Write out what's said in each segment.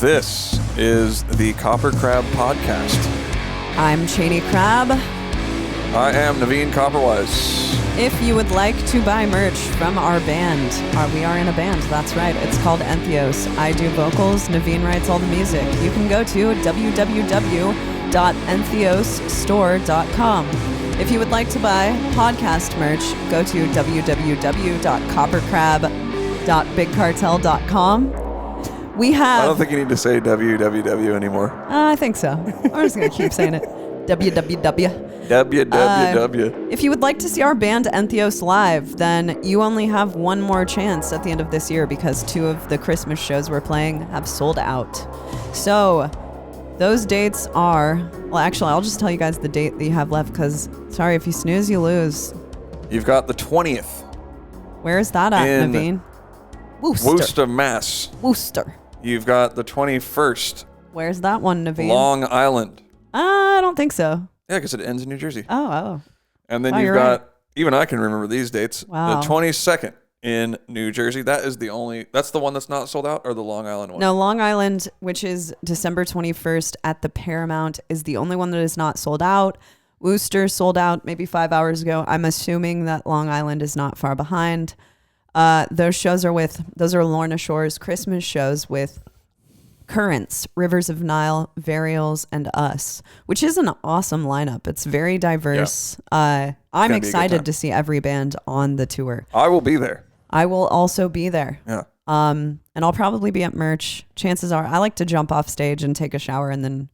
This is the KoperCrabb Podcast. I'm Cheney Crab. I am Naveen Copperwise. If you would like to buy merch from our band, we are in a band, that's right. It's called ENTHEOS. I do vocals, Naveen writes all the music. You can go to www.entheosstore.com. If you would like to buy podcast merch, go to www.KoperCrabb.bigcartel.com. We have... I don't think you need to say www anymore. I think so. I'm just going to keep saying it. www. www. If you would like to see our band ENTHEOS live, then you only have one more chance at the end of this year because 2 of the Christmas shows we're playing have sold out. So those dates are... Well, actually, I'll just tell you guys the date that you have left because, sorry, if you snooze, you lose. You've got the 20th. Where is that at, Naveen? Worcester, Mass. Worcester. You've got the 21st. Where's that one, Naveen? Long Island. I don't think so. Yeah, because it ends in New Jersey. Oh. And then you've got, even I can remember these dates. Wow. The 22nd in New Jersey. That's the one that's not sold out, or the Long Island one? No, Long Island, which is December 21st at the Paramount, is the only one that is not sold out. Worcester sold out maybe 5 hours ago. I'm assuming that Long Island is not far behind. Those are Lorna Shore's Christmas shows with Currents, Rivers of Nile, Varials, and Us, which is an awesome lineup. It's very diverse. Yeah. I'm excited to see every band on the tour. I will be there. I will also be there. Yeah. And I'll probably be at merch. Chances are I like to jump off stage and take a shower and then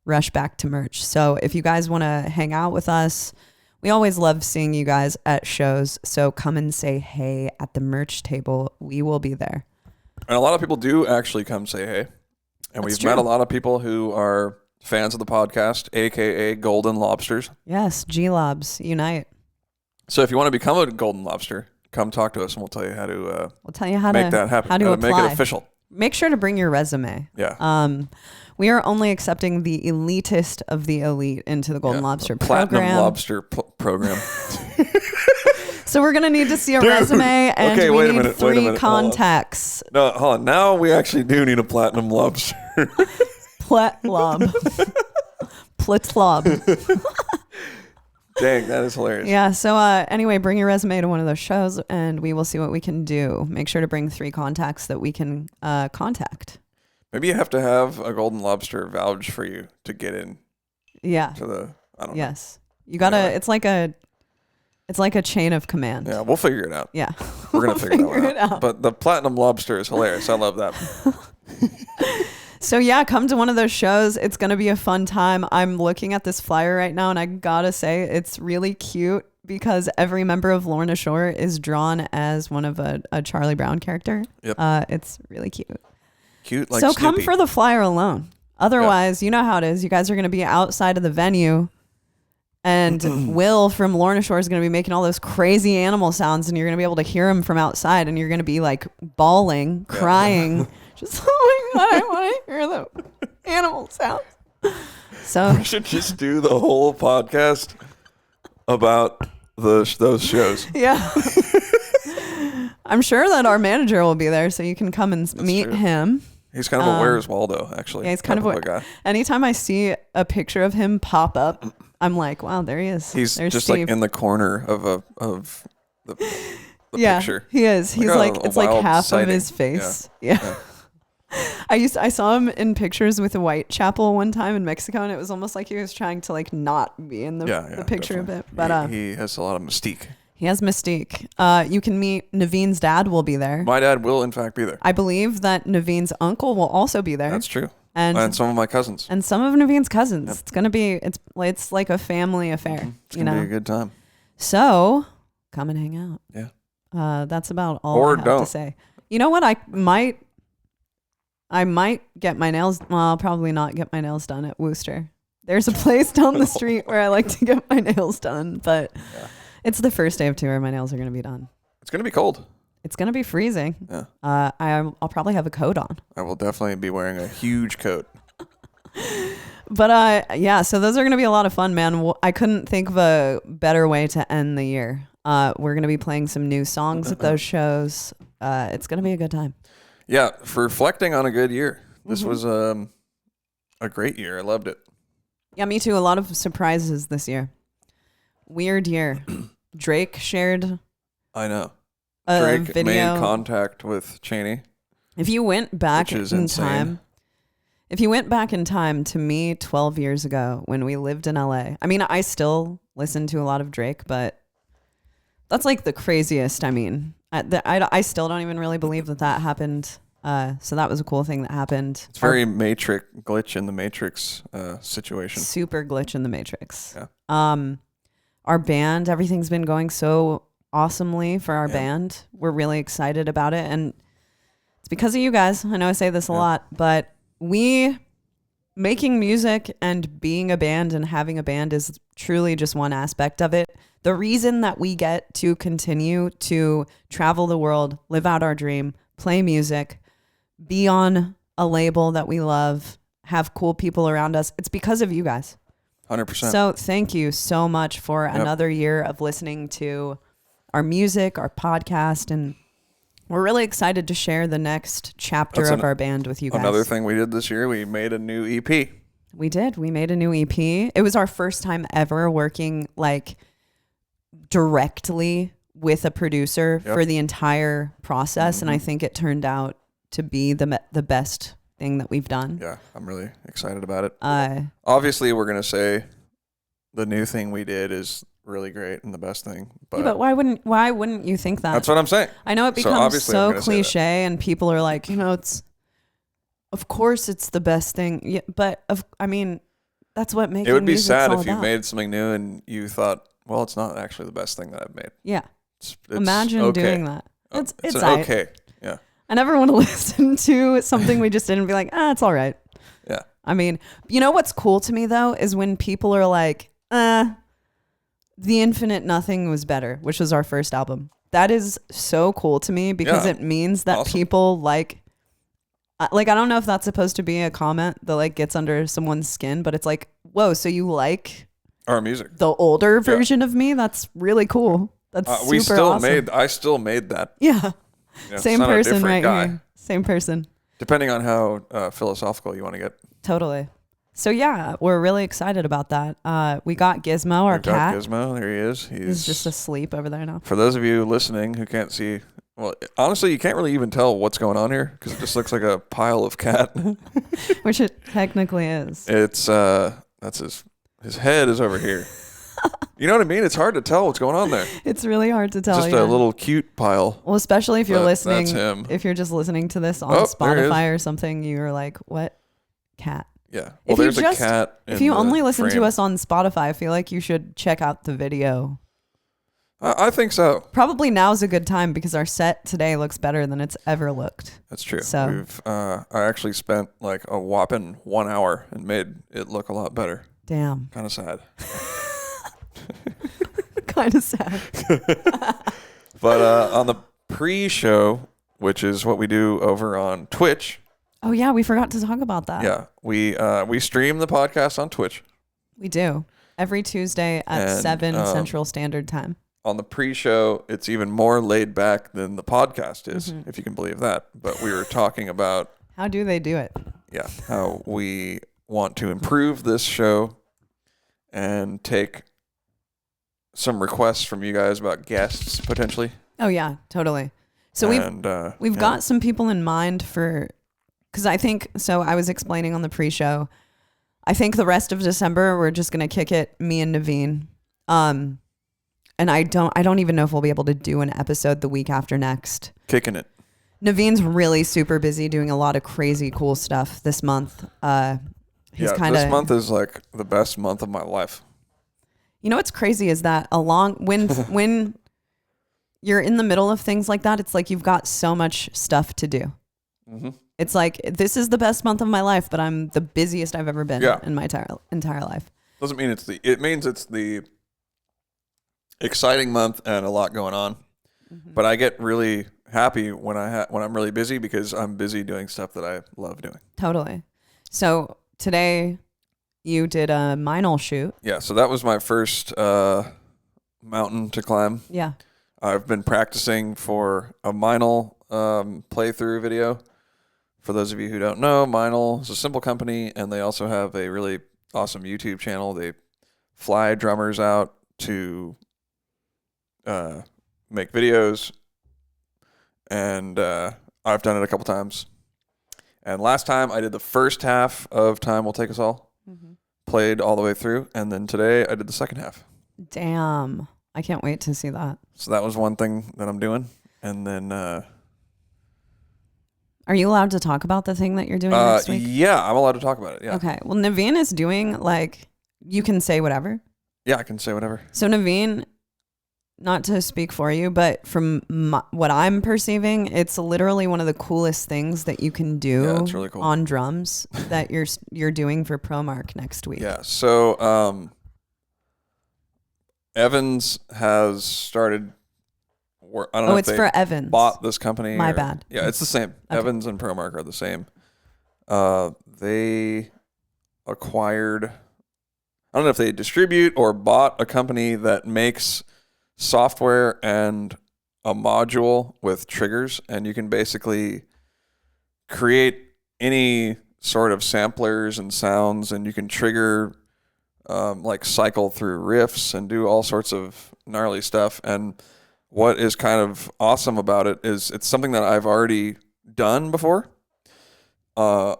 rush back to merch. So if you guys want to hang out with us, we always love seeing you guys at shows. So come and say hey at the merch table. We will be there. And a lot of people do actually come say hey. And we've met a lot of people who are fans of the podcast, a.k.a. Golden Lobsters. Yes, G-Lobs, unite. So if you want to become a Golden Lobster, come talk to us and we'll tell you how to make that happen. How to apply. Make it official. Make sure to bring your resume. Yeah. We are only accepting the elitist of the elite into the Golden Lobster program. Platinum Lobster program. So we're going to need to see a resume, and we need 3 contacts. No, hold on. Now we actually do need a Platinum Lobster. Platlob. Plitlob. Dang, that is hilarious. Yeah, so anyway, bring your resume to one of those shows, and we will see what we can do. Make sure to bring 3 contacts that we can contact. Maybe you have to have a Golden Lobster vouch for you to get in. Yeah. I don't know. Yes. You got to, it's like a chain of command. Yeah, we'll figure it out. Yeah. We're going to figure it out. But the Platinum Lobster is hilarious. I love that. So yeah, come to one of those shows. It's going to be a fun time. I'm looking at this flyer right now, and I got to say it's really cute because every member of Lorna Shore is drawn as one of a Charlie Brown character. Yep. It's really cute. Cute like So Snoopy. come for the flyer alone. Otherwise, you know how it is. You guys are going to be outside of the venue, and Will from Lorna Shore is going to be making all those crazy animal sounds, and you're going to be able to hear him from outside, and you're going to be like bawling, crying. Just, oh my God, I want to hear the animal sounds. So we should just do the whole podcast about those shows. Yeah. I'm sure that our manager will be there, so you can come and meet him. He's kind of a Where's Waldo, actually. Yeah, he's kind of a guy. Anytime I see a picture of him pop up, I'm like, wow, there he is. There's just Steve. Like in the corner of the picture. He is. He's like it's like half sighting. Of his face. Yeah. I saw him in pictures with a Whitechapel one time in Mexico, and it was almost like he was trying to like not be in the picture definitely. A bit. But he has a lot of mystique. He has mystique. You can meet Naveen's dad will be there. My dad will in fact be there. I believe that Naveen's uncle will also be there. That's true. And some of my cousins. And some of Naveen's cousins. Yep. It's gonna be it's like a family affair. Mm-hmm. It's gonna be a good time. So come and hang out. Yeah. That's about all I have to say. You know what? I might get my nails. Well, I'll probably not get my nails done at Worcester. There's a place down the street where I like to get my nails done, but it's the first day of tour. My nails are going to be done. It's going to be cold. It's going to be freezing. Yeah. I'll probably have a coat on. I will definitely be wearing a huge coat. But so those are going to be a lot of fun, man. I couldn't think of a better way to end the year. We're going to be playing some new songs at those shows. It's going to be a good time. Yeah, for reflecting on a good year. This was a great year. I loved it. Yeah, me too. A lot of surprises this year. Weird year. Drake shared I know. a Drake video. made contact with Chaney. If you went back Which is in insane. time, if you went back in time to me 12 years ago when we lived in LA, I mean, I still listen to a lot of Drake, but that's like the craziest. I mean, I still don't even really believe that happened. So that was a cool thing that happened. It's very Matrix glitch in the Matrix situation. Super glitch in the Matrix. Yeah. Our band, everything's been going so awesomely for our band. We're really excited about it. And it's because of you guys. I know I say this a lot, but making music and being a band and having a band is truly just one aspect of it. The reason that we get to continue to travel the world, live out our dream, play music, be on a label that we love, have cool people around us, it's because of you guys. 100%. So thank you so much for another year of listening to our music, our podcast, and we're really excited to share the next chapter of our band with you guys. Another thing we did this year, we made a new EP. We did. We made a new EP. It was our first time ever working like directly with a producer for the entire process, and I think it turned out to be the best thing that we've done. Yeah, I'm really excited about it. Obviously, we're gonna say the new thing we did is really great and the best thing, but why wouldn't you think that? That's what I'm saying. I know it becomes so cliche, and people are like, of course it's the best thing. Yeah, but I mean, that's what making it would be music's sad all if you about. made something new and you thought, well, it's not actually the best thing that I've made. Yeah. It's Imagine doing that. It's okay. Yeah. I never want to listen to something we just did and be like, it's all right. Yeah. I mean, you know what's cool to me though is when people are like, The Infinite Nothing was better, which was our first album. That is so cool to me because it means that people like I don't know if that's supposed to be a comment that like gets under someone's skin, but it's like, whoa, so you like our music, the older version of me? That's really cool. That's super awesome. I still made that. Yeah. Same person right guy. here. Same person. Depending on how philosophical you want to get. Totally. So yeah, we're really excited about that. We got Gizmo, our cat. Gizmo, there he is. He's just asleep over there now. For those of you listening who can't see, well, honestly, you can't really even tell what's going on here because it just looks like a pile of cat. Which it technically is. It's that's his head is over here. You know what I mean? It's hard to tell what's going on there. It's really hard to tell. Just a little cute pile. Well, especially if you're listening. That's him. If you're just listening to this on Spotify or something, you're like, "What cat?" Yeah. Well, there's a cat. If you only listen to us on Spotify, I feel like you should check out the video. I think so. Probably now's a good time because our set today looks better than it's ever looked. That's true. So I actually spent like a whopping 1 hour and made it look a lot better. Damn. Kind of sad. Kind of sad. But on the pre-show, which is what we do over on Twitch. Oh yeah, we forgot to talk about that. Yeah, we stream the podcast on Twitch. We do every Tuesday at 7 Central Standard Time. On the pre-show, it's even more laid back than the podcast is, if you can believe that. But we were talking about how do they do it? Yeah, how we want to improve this show and take some requests from you guys about guests potentially. Oh yeah, totally. So we've got some people in mind for, because I think, so I was explaining on the pre-show, I think the rest of December we're just gonna kick it, me and Naveen, and I don't even know if we'll be able to do an episode the week after next. Kicking it. Naveen's really super busy doing a lot of crazy cool stuff this month. This month is like the best month of my life. You know what's crazy is that when you're in the middle of things like that, it's like you've got so much stuff to do. Mm-hmm. It's like, this is the best month of my life, but I'm the busiest I've ever been in my entire life. Doesn't mean it means it's the exciting month and a lot going on. Mm-hmm. But I get really happy when I'm really busy because I'm busy doing stuff that I love doing. Totally. So today you did a Minel shoot. Yeah, so that was my first mountain to climb. Yeah. I've been practicing for a Minel playthrough video For those of you who don't know, Meinl is a simple company, and they also have a really awesome YouTube channel. They fly drummers out to make videos, and I've done it a couple times. And last time I did the first half of Time Will Take Us All, played all the way through, and then today I did the second half. Damn. I can't wait to see that. So that was one thing that I'm doing. And then... Are you allowed to talk about the thing that you're doing next week? Yeah, I'm allowed to talk about it, yeah. Okay. Well, Naveen is doing, like, you can say whatever. Yeah, I can say whatever. So Naveen, not to speak for you, but from what I'm perceiving, it's literally one of the coolest things that you can do it's really cool. on drums that you're doing for ProMark next week. Yeah, so Evans has started... I don't know if it's for Evans. Bought this company. My bad. Yeah, it's the same. Okay. Evans and ProMark are the same. They acquired... I don't know if they distribute or bought a company that makes software and a module with triggers, and you can basically create any sort of samplers and sounds, and you can trigger like cycle through riffs and do all sorts of gnarly stuff. And what is kind of awesome about it is it's something that I've already done before. On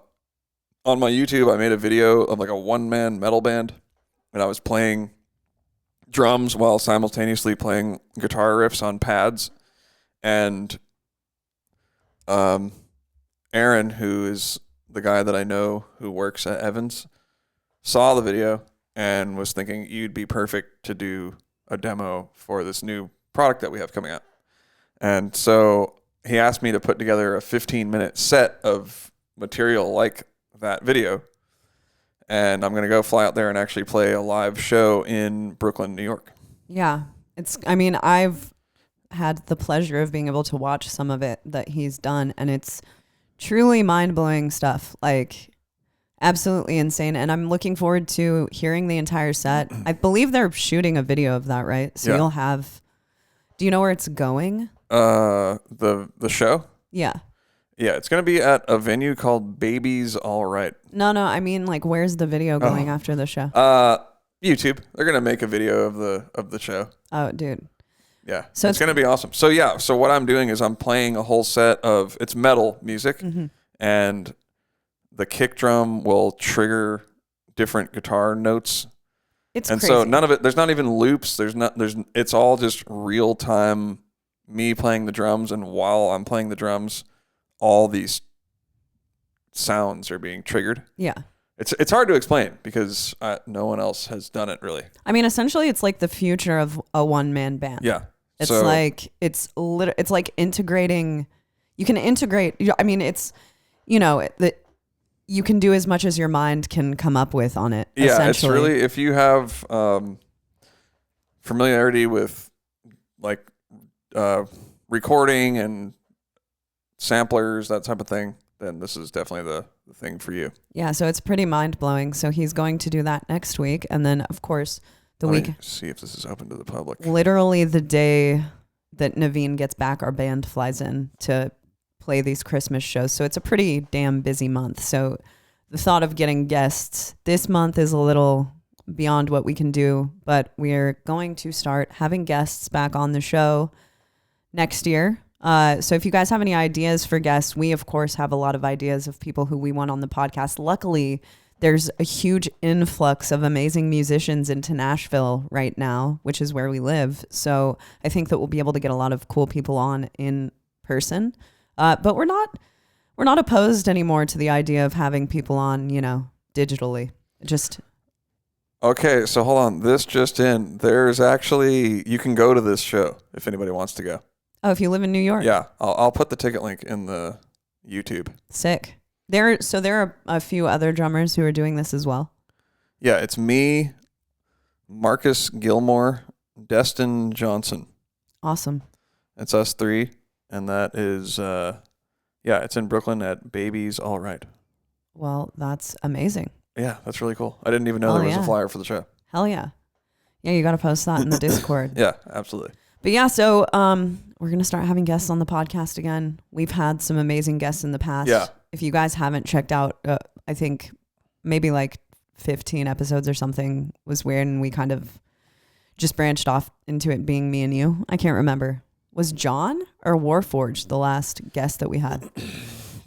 my YouTube, I made a video of like a one-man metal band, and I was playing drums while simultaneously playing guitar riffs on pads. And Aaron, who is the guy that I know who works at Evans, saw the video and was thinking you'd be perfect to do a demo for this new product that we have coming out. And so he asked me to put together a 15-minute set of material like that video. And I'm going to go fly out there and actually play a live show in Brooklyn, New York. Yeah. I've had the pleasure of being able to watch some of it that he's done, and it's truly mind-blowing stuff. Like, absolutely insane. And I'm looking forward to hearing the entire set. I believe they're shooting a video of that, right? So you'll have... Do you know where it's going? The show? Yeah. Yeah, it's going to be at a venue called Baby's All Right. No, I mean, like, where's the video going after the show? YouTube. They're going to make a video of the show. Oh, dude. Yeah. So it's going to be awesome. So yeah, so what I'm doing is I'm playing a whole set of, it's metal music, and the kick drum will trigger different guitar notes. It's and crazy. So none of it, there's not even loops. It's all just real time, me playing the drums, and while I'm playing the drums, all these sounds are being triggered. Yeah. It's hard to explain because no one else has done it really. I mean, essentially it's like the future of a one-man band. Yeah. It's it's like integrating, you can integrate, I mean, it's, you know, that you can do as much as your mind can come up with on it. Yeah. It's really, if you have familiarity with like recording and samplers, that type of thing, then this is definitely the thing for you. Yeah, so it's pretty mind-blowing. So he's going to do that next week. And then, of course, Let me see if this is open to the public. Literally the day that Naveen gets back, our band flies in to play these Christmas shows. So it's a pretty damn busy month. So the thought of getting guests this month is a little beyond what we can do. But we're going to start having guests back on the show next year. So if you guys have any ideas for guests, we of course have a lot of ideas of people who we want on the podcast. Luckily, there's a huge influx of amazing musicians into Nashville right now, which is where we live. So I think that we'll be able to get a lot of cool people on in person. But we're not opposed anymore to the idea of having people on, you know, digitally. Okay, so hold on. This just in. There's actually, you can go to this show if anybody wants to go. Oh, if you live in New York. Yeah, I'll put the ticket link in the YouTube. Sick. There are a few other drummers who are doing this as well. Yeah, it's me, Marcus Gilmore, Destin Johnson. Awesome. It's us three, and that is, it's in Brooklyn at Baby's All Right. Well, that's amazing. Yeah, that's really cool. I didn't even know there was a flyer for the show. Hell yeah. Yeah, you got to post that in the Discord. Yeah, absolutely. But yeah, so we're going to start having guests on the podcast again. We've had some amazing guests in the past. Yeah. If you guys haven't checked out, I think maybe like 15 episodes or something was weird, and we kind of just branched off into it being me and you. I can't remember. Was John or Warforged the last guest that we had?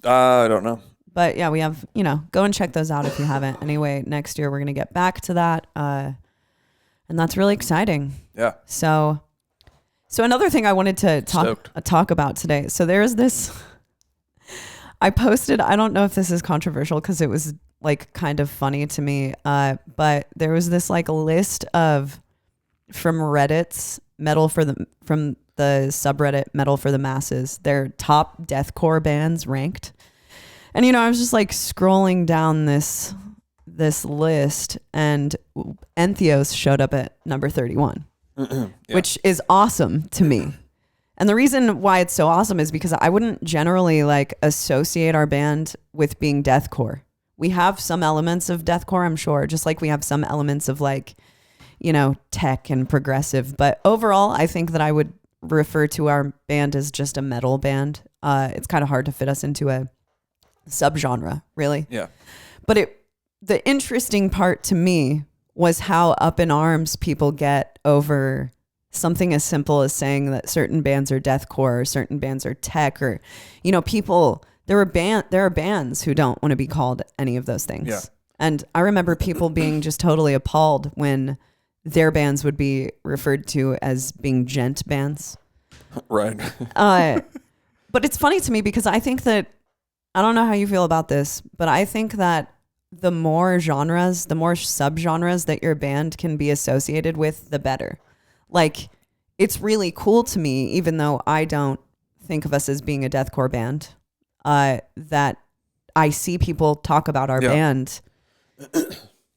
I don't know. But yeah, we have, go and check those out if you haven't. Anyway, next year we're going to get back to that. And that's really exciting. Yeah. So another thing I wanted to talk about today. So there's this, I posted, I don't know if this is controversial because it was like kind of funny to me. But there was this like list from Reddit's from the subreddit Metal for the Masses, their top deathcore bands ranked. And, I was just like scrolling down this list, and ENTHEOS showed up at number 31, yeah. Which is awesome to me. And the reason why it's so awesome is because I wouldn't generally like associate our band with being deathcore. We have some elements of deathcore, I'm sure, just like we have some elements of like, tech and progressive. But overall, I think that I would refer to our band as just a metal band. It's kind of hard to fit us into a subgenre, really. Yeah. But the interesting part to me was how up in arms people get over something as simple as saying that certain bands are deathcore or certain bands are tech, or people, there are bands who don't want to be called any of those things. Yeah. And I remember people being just totally appalled when their bands would be referred to as being gent bands. Right. But it's funny to me because I think that, I don't know how you feel about this, but I think that the more genres, the more subgenres that your band can be associated with, the better. Like, it's really cool to me, even though I don't think of us as being a deathcore band, that I see people talk about our band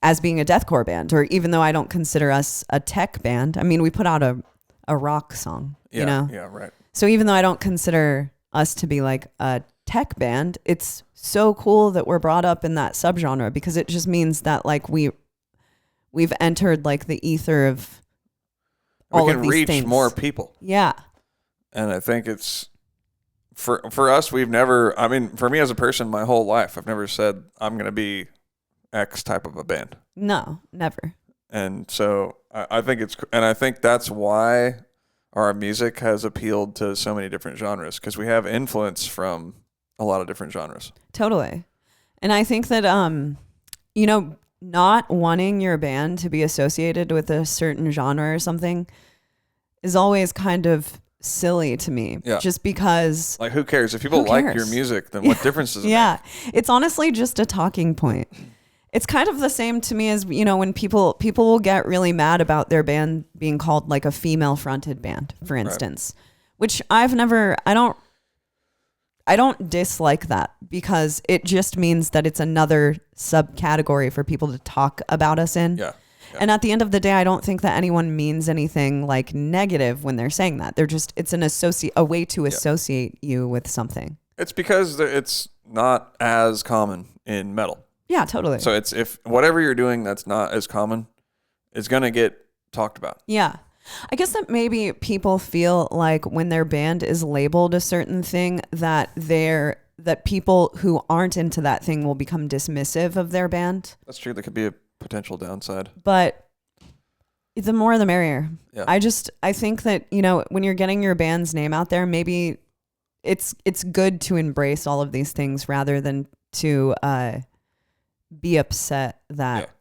as being a deathcore band, or even though I don't consider us a tech band. I mean, we put out a rock song, Yeah, right. So even though I don't consider us to be like a tech band, it's so cool that we're brought up in that subgenre, because it just means that like we've entered like the ether of all we of can these reach things. more people. Yeah. And I think it's for us, we've never, I mean, for me as a person, my whole life, I've never said I'm going to be X type of a band. No, never. And so I think I think that's why our music has appealed to so many different genres, because we have influence from a lot of different genres. Totally. And I think that, not wanting your band to be associated with a certain genre or something is always kind of silly to me. Yeah. Just because, like, who cares? If people like your music, then what difference does it make? It's honestly just a talking point. It's kind of the same to me as, when people will get really mad about their band being called like a female fronted band, for instance, which I don't dislike that, because it just means that it's another subcategory for people to talk about us in. Yeah. And at the end of the day, I don't think that anyone means anything like negative when they're saying that. They're just, it's a way to associate you with something. It's because it's not as common in metal. Yeah, totally. So it's, if whatever you're doing that's not as common is going to get talked about. Yeah. I guess that maybe people feel like when their band is labeled a certain thing, that people who aren't into that thing will become dismissive of their band. That's true. That could be a potential downside. But the more the merrier. Yeah. I think that, when you're getting your band's name out there, maybe it's good to embrace all of these things rather than to be upset that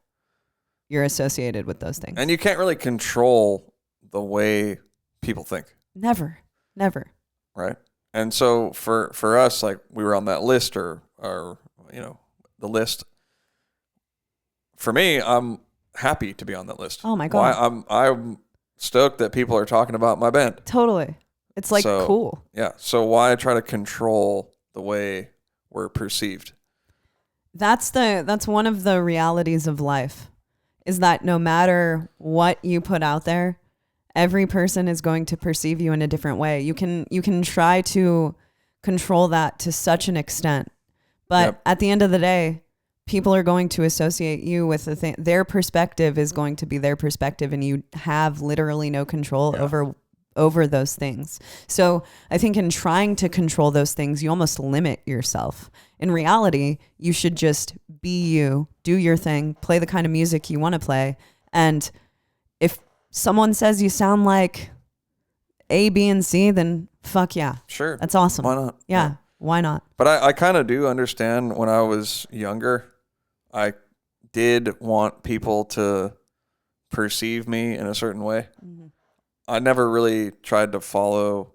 you're associated with those things. And you can't really control the way people think. Never. Right. And so for us, like, we were on that list or the list. For me, I'm happy to be on that list. Oh my God. I'm stoked that people are talking about my band. Totally. It's like cool. Yeah. So why try to control the way we're perceived? That's one of the realities of life, is that no matter what you put out there, every person is going to perceive you in a different way. You can try to control that to such an extent, but at the end of the day, people are going to associate you with the thing. Their perspective is going to be their perspective, and you have literally no control over those things. So I think in trying to control those things, you almost limit yourself. In reality, you should just be you, do your thing, play the kind of music you want to play. And if someone says you sound like A, B, and C, then fuck yeah. Sure. That's awesome. Why not? Yeah. Why not? But I kind of do understand when I was younger, I did want people to perceive me in a certain way. Mm-hmm. I never really tried to follow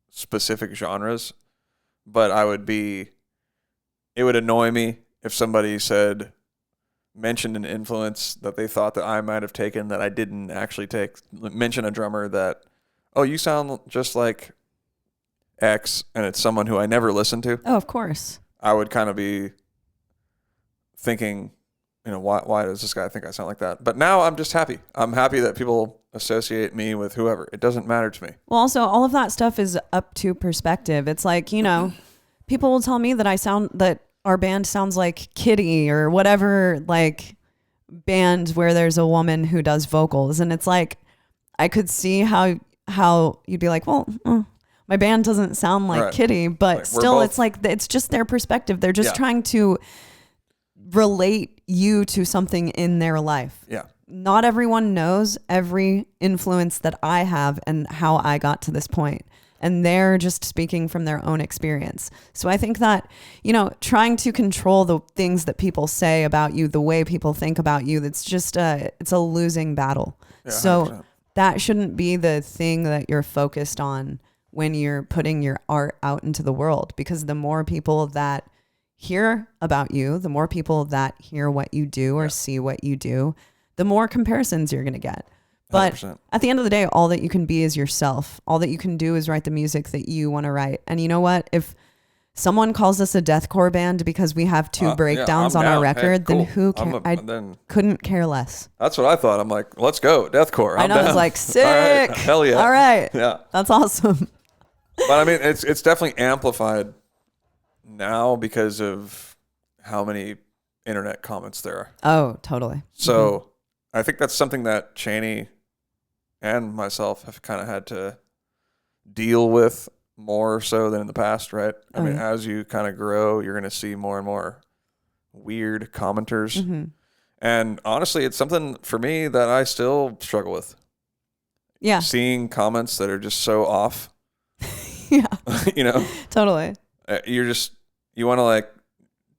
specific genres, but it would annoy me if somebody mentioned an influence that they thought that I might have taken that I didn't actually take. Mention a drummer that, oh, you sound just like X, and it's someone who I never listened to. Oh, of course. I would kind of be thinking, why does this guy think I sound like that? But now I'm just happy. I'm happy that people associate me with whoever. It doesn't matter to me. Well, also, all of that stuff is up to perspective. It's like, people will tell me that our band sounds like Kitty or whatever, like band where there's a woman who does vocals. And it's like, I could see how you'd be like, well, my band doesn't sound like Kitty, but like, still it's like, it's just their perspective. They're just trying to relate you to something in their life. Yeah. Not everyone knows every influence that I have and how I got to this point. And they're just speaking from their own experience. So I think that, trying to control the things that people say about you, the way people think about you, it's just it's a losing battle. Yeah, so 100%. That shouldn't be the thing that you're focused on when you're putting your art out into the world, because the more people that hear about you, the more people that hear what you do or see what you do, the more comparisons you're going to get. But 100%. At the end of the day, all that you can be is yourself. All that you can do is write the music that you want to write. And you know what? If someone calls us a deathcore band because we have two breakdowns on our record, then who cares? I couldn't care less. That's what I thought. I'm like, let's go, deathcore. I know. I was like, sick. All right. Hell yeah. All right. Yeah. That's awesome. But I mean, it's definitely amplified now because of how many internet comments there are. Oh, totally. So I think that's something that Cheney and myself have kind of had to deal with more so than in the past, right? I mean, as you kind of grow, you're going to see more and more weird commenters. Mm-hmm. And honestly, it's something for me that I still struggle with. Yeah. Seeing comments that are just so off. Yeah. Totally. You want to like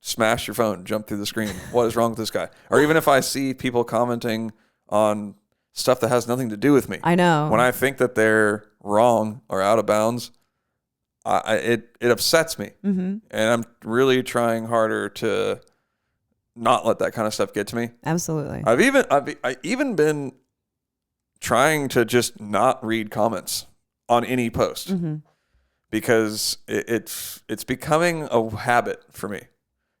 smash your phone, jump through the screen. What is wrong with this guy? Or even if I see people commenting on stuff that has nothing to do with me. I know. When I think that they're wrong or out of bounds, it upsets me. Mm-hmm. And I'm really trying harder to not let that kind of stuff get to me. Absolutely. I've even been trying to just not read comments on any post. Mm-hmm. Because it's becoming a habit for me.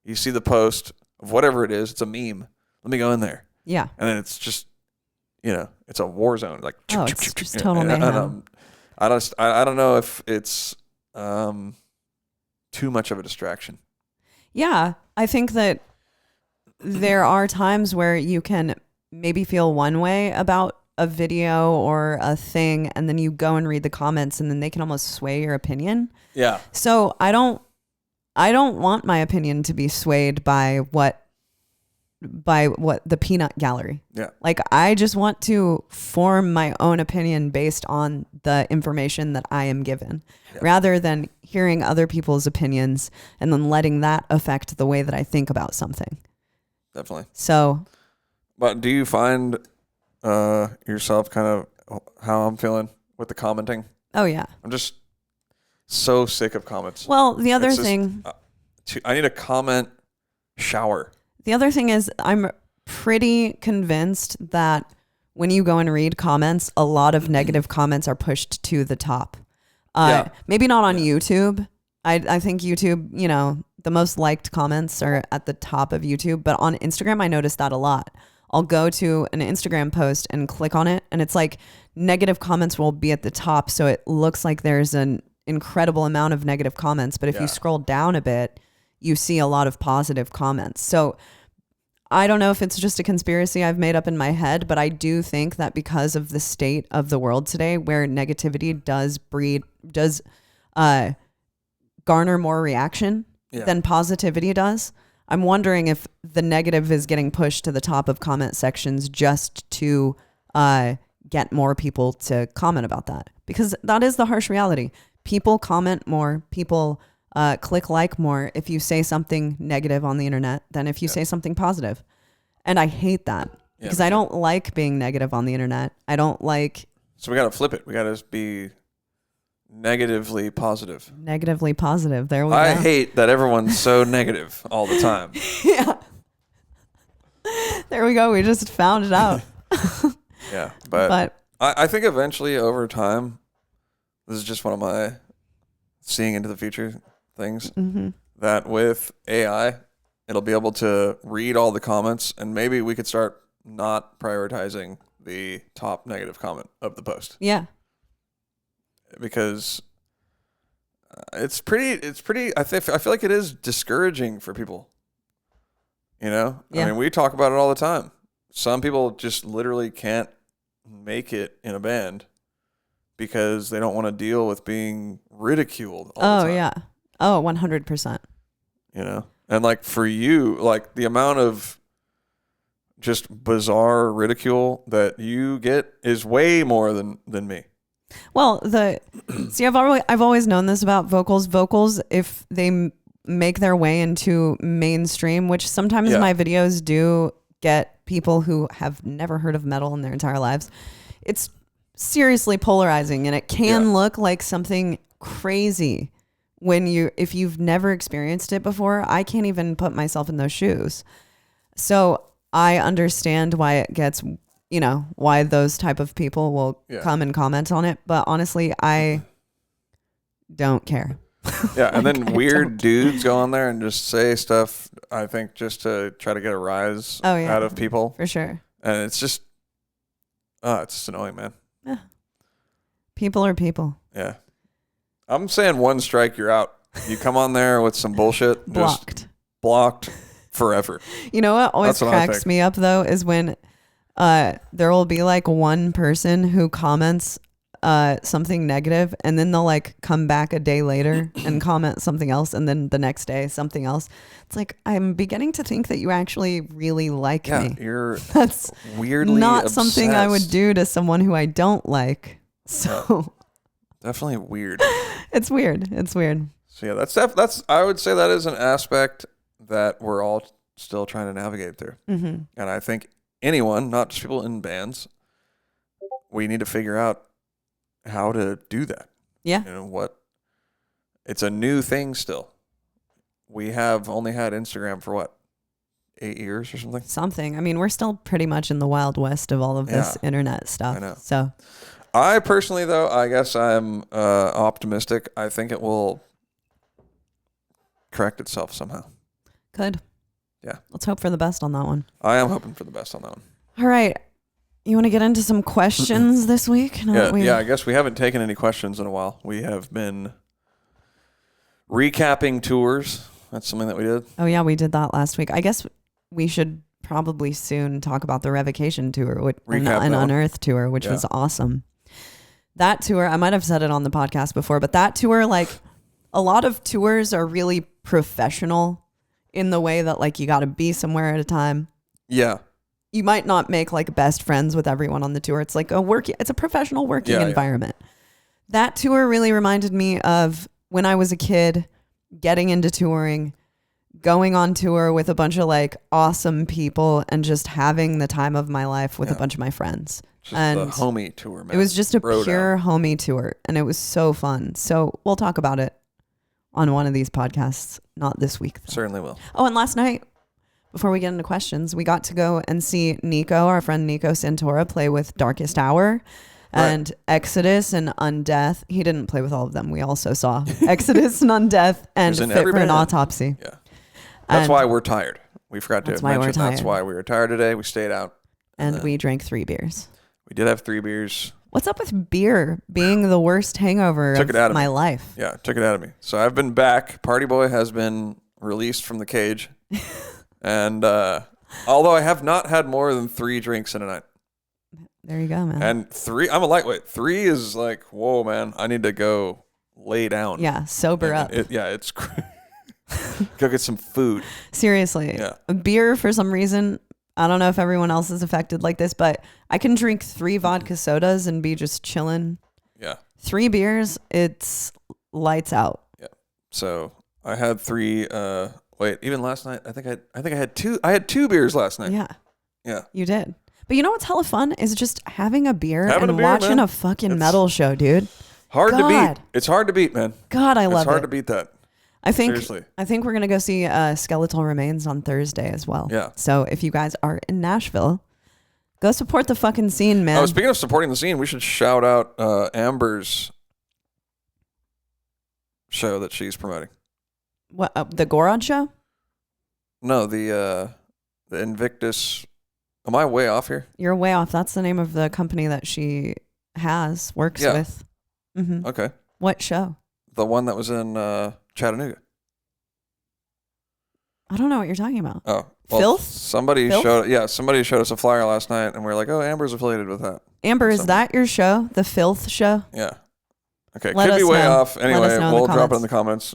You see the post of whatever it is, it's a meme. Let me go in there. Yeah. And then it's just, it's a war zone. Like, it's just total mayhem. I don't know if it's too much of a distraction. Yeah. I think that there are times where you can maybe feel one way about a video or a thing, and then you go and read the comments, and then they can almost sway your opinion. Yeah. So I don't want my opinion to be swayed by what the peanut gallery. Yeah. Like, I just want to form my own opinion based on the information that I am given, rather than hearing other people's opinions and then letting that affect the way that I think about something. Definitely. So. But do you find yourself kind of how I'm feeling with the commenting? Oh yeah. I'm just so sick of comments. Well, the other thing, I need a comment shower. The other thing is, I'm pretty convinced that when you go and read comments, a lot of negative comments are pushed to the top. Maybe not on YouTube. I think YouTube, the most liked comments are at the top of YouTube, but on Instagram, I noticed that a lot. I'll go to an Instagram post and click on it, and it's like negative comments will be at the top. So it looks like there's an incredible amount of negative comments. But if you scroll down a bit, you see a lot of positive comments. So I don't know if it's just a conspiracy I've made up in my head, but I do think that because of the state of the world today, where negativity does garner more reaction than positivity does, I'm wondering if the negative is getting pushed to the top of comment sections just to get more people to comment about that. Because that is the harsh reality. People comment more, people click like more if you say something negative on the internet than if you say something positive. And I hate that because I don't like being negative on the internet. I don't like... So we got to flip it. We got to be negatively positive. Negatively positive. There we go. I hate that everyone's so negative all the time. Yeah. There we go. We just found it out. Yeah. But I think eventually over time, this is just one of my seeing into the future things, that with AI, it'll be able to read all the comments and maybe we could start not prioritizing the top negative comment of the post. Yeah. Because it's pretty, I feel like it is discouraging for people. You know? Yeah. I mean, we talk about it all the time. Some people just literally can't make it in a band because they don't want to deal with being ridiculed all the time. Oh, yeah. Oh, 100%. You know? And like for you, like the amount of just bizarre ridicule that you get is way more than me. Well, I've always known this about vocals. Vocals, if they make their way into mainstream, which sometimes my videos do get people who have never heard of metal in their entire lives, it's seriously polarizing, and it can look like something crazy if you've never experienced it before. I can't even put myself in those shoes. So I understand why it gets, why those type of people will come and comment on it. But honestly, I don't care. Yeah. And then weird dudes go on there and just say stuff, I think, just to try to get a rise out of people. For sure. And it's just, it's just annoying, man. Yeah. People are people. Yeah. I'm saying one strike, you're out. You come on there with some bullshit. Blocked. Blocked forever. You know what always cracks me up, though, is when there will be like one person who comments something negative, and then they'll like come back a day later and comment something else, and then the next day something else. It's like, I'm beginning to think that you actually really like me. That's weirdly not obsessed. Something I would do to someone who I don't like. So definitely weird. It's weird. So yeah, that's I would say that is an aspect that we're all still trying to navigate through. And I think anyone, not just people in bands, we need to figure out how to do that. Yeah. It's a new thing still. We have only had Instagram for 8 years or something? I mean, we're still pretty much in the Wild West of all of this internet stuff. I know. So I personally, though, I guess I'm optimistic. I think it will correct itself somehow. Good. Yeah. Let's hope for the best on that one. I am hoping for the best on that one. All right. You want to get into some questions this week? I guess we haven't taken any questions in a while. We have been recapping tours. That's something that we did. Oh, yeah, we did that last week. I guess we should probably soon talk about the Revocation tour and Unearth tour, which was awesome. That tour, I might have said it on the podcast before, but that tour, like, a lot of tours are really professional in the way that, like, you got to be somewhere at a time. Yeah. You might not make like best friends with everyone on the tour. It's like it's a professional working environment. That tour really reminded me of when I was a kid, getting into touring, going on tour with a bunch of like awesome people and just having the time of my life with a bunch of my friends. And the homie tour, man. It was just a pure homie tour, and it was so fun. So we'll talk about it on one of these podcasts, not this week, though. Certainly will. Oh, and last night, before we get into questions, we got to go and see Nico, our friend Nico Santora, play with Darkest Hour and Exodus and Undeath. He didn't play with all of them. We also saw Exodus and Undeath and Fit for an Autopsy. Yeah. That's why we're tired. We forgot to mention that's why we were tired today. We stayed out. And we drank 3 beers. We did have 3 beers. What's up with beer being the worst hangover of my life? Yeah, took it out of me. So I've been back. Party Boy has been released from the cage. And Although I have not had more than 3 drinks in a night. There you go, man. And 3, I'm a lightweight. 3 is like, whoa, man, I need to go lay down. Yeah, sober up. It's go get some food. Seriously. Yeah. Beer, for some reason, I don't know if everyone else is affected like this, but I can drink 3 vodka sodas and be just chilling. Yeah. 3 beers, it's lights out. Yeah. So I had 3. Even last night, I think I had 2. I had 2 beers last night. Yeah. Yeah. You did. But you know what's hella fun is just having a beer and beer, watching man. a fucking metal show, dude. Hard to beat. It's hard to beat, man. God, I love it. It's hard to beat that. Seriously. I think we're gonna go see Skeletal Remains on Thursday as well. Yeah. So if you guys are in Nashville, go support the fucking scene, man. Oh, speaking of supporting the scene, we should shout out Amber's show that she's promoting. What the Gorod show? No, the Invictus. Am I way off here? You're way off. That's the name of the company that she works with. Mm-hmm. Okay. What show? The one that was in Chattanooga. I don't know what you're talking about. Oh, well, Filth? Somebody showed us a flyer last night, and we were like, "Oh, Amber's affiliated with that." Amber, is that your show? The Filth show? Yeah. Okay, Let could be us way know. off. Anyway, Let us know in the we'll drop it comments. in the comments.